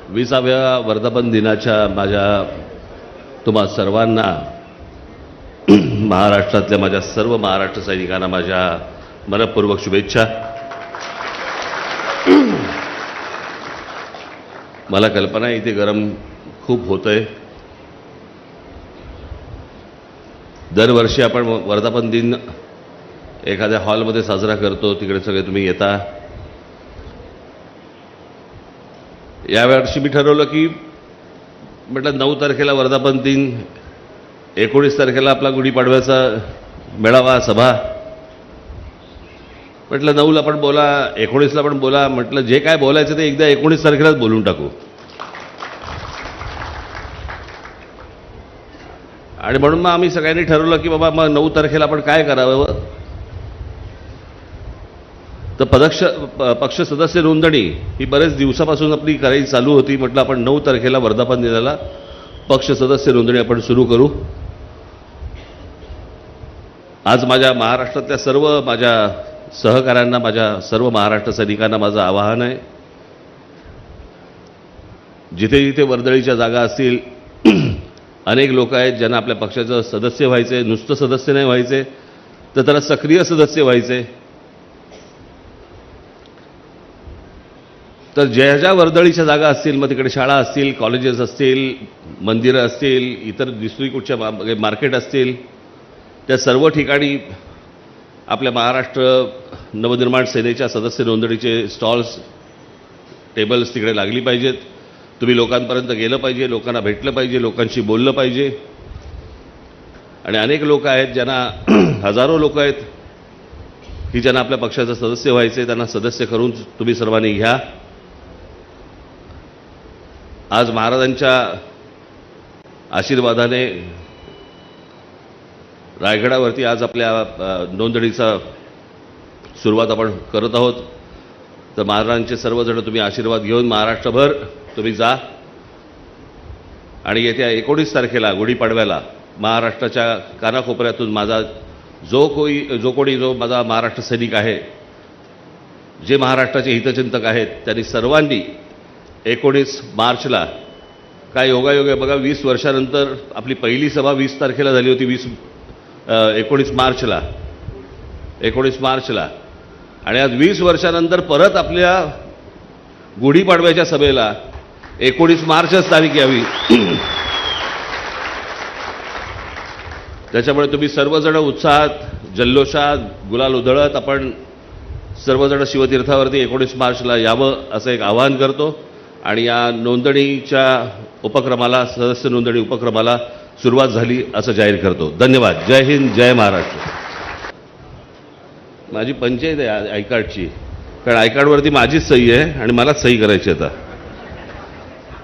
20व्या वर्धापन दिनाच्या माझ्या तुम्हा सर्वांना महाराष्ट्रातल्या माझ्या सर्व महाराष्ट्र सैनिकांना माझ्या मनपूर्वक शुभेच्छा। मला कल्पना आहे इथे गरम खूप होतंय। दरवर्षी आपण वर्धापन दिन एखाद्या हॉलमध्ये साजरा करतो, तिकडे सगळे तुम्ही येता। यावर्षी मी ठरवलं की म्हटलं 9 तारखेला वर्धापन दिन, 19 तारखेला आपला गुढीपाडव्याचा मेळावा सभा, म्हटलं 9ला पण बोला, 19ला पण बोला, म्हटलं जे काय बोलायचं ते एकदा 19 तारखेलाच बोलून टाकू। आणि म्हणून मग आम्ही सगळ्यांनी ठरवलं की बाबा मग 9 तारखेला आपण काय करावं, तर पक्ष सदस्य नोंदणी ही बरेच दिवसापासून आपली करायची चालू होती। म्हटलं आपण 9 तारखेला वर्धापन दिनाला पक्ष सदस्य नोंदणी आपण सुरू करू। आज माझ्या महाराष्ट्रातल्या सर्व माझ्या सहकाऱ्यांना, माझ्या सर्व महाराष्ट्र सैनिकांना माझं आवाहन आहे, जिथे जिथे वर्दळीच्या जागा असतील, अनेक लोक आहेत ज्यांना आपल्या पक्षाचं सदस्य व्हायचे, नुसतं सदस्य नाही व्हायचे तर त्याला सक्रिय सदस्य व्हायचे। तर ज्या ज्या वर्दळीच्या जागा असतील, मग तिकडे शाळा असतील, कॉलेजेस असतील, मंदिरं असतील, इतर दुसरी कुठच्या मार्केट असतील, त्या सर्व ठिकाणी आपल्या महाराष्ट्र नवनिर्माण सेनेच्या सदस्य नोंदणीचे स्टॉल्स, टेबल्स तिकडे लागली पाहिजेत। तुम्ही लोकांपर्यंत गेलं पाहिजे, लोकांना भेटलं पाहिजे, लोकांशी बोललं पाहिजे। आणि अनेक लोक आहेत ज्यांना, हजारो लोक आहेत की ज्यांना आपल्या पक्षाचं सदस्य व्हायचे, त्यांना सदस्य करून तुम्ही सर्वांनी घ्या। आज महाराजांच्या आशीर्वादाने रायगडावरती आज आपल्या नोंदणीचा सुरुवात आपण करत आहोत। तर महाराजांचे सर्वजण तुम्ही आशीर्वाद घेऊन महाराष्ट्रभर तुम्ही जा आणि येत्या 19 तारखेला गुढीपाडव्याला महाराष्ट्राच्या कानाकोपऱ्यातून माझा जो कोणी माझा महाराष्ट्र सैनिक आहे, जे महाराष्ट्राचे हितचिंतक आहेत, त्यांनी सर्वांनी 19 मार्चला, काय योगायोग आहे बघा, 20 वर्षानंतर आपली पहिली सभा 20 तारखेला झाली होती, 19 मार्चला, आणि आज 20 वर्षानंतर परत आपल्या गुढीपाडव्याच्या सभेला 19 मार्चच तारीख यावी। त्याच्यामुळे तुम्ही सर्वजण उत्साहात, जल्लोषात, गुलाल उधळत आपण सर्वजण शिवतीर्थावरती 19 मार्चला यावं असं एक आवाहन करतो। आणि या नोंदणीच्या उपक्रमाला, सदस्य नोंदणी उपक्रमाला सुरुवात झाली असं जाहीर करतो। धन्यवाद। जय हिंद, जय महाराष्ट्र। माझी पंचायत आहे आय कार्डची, कारण आय कार्डवरती माझीच सही आहे आणि मलाच सही करायची आता।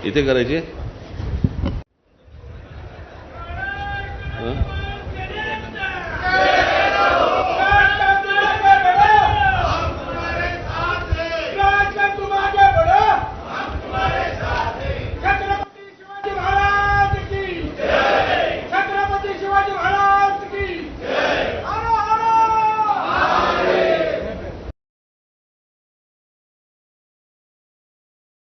इथे करायची आहे।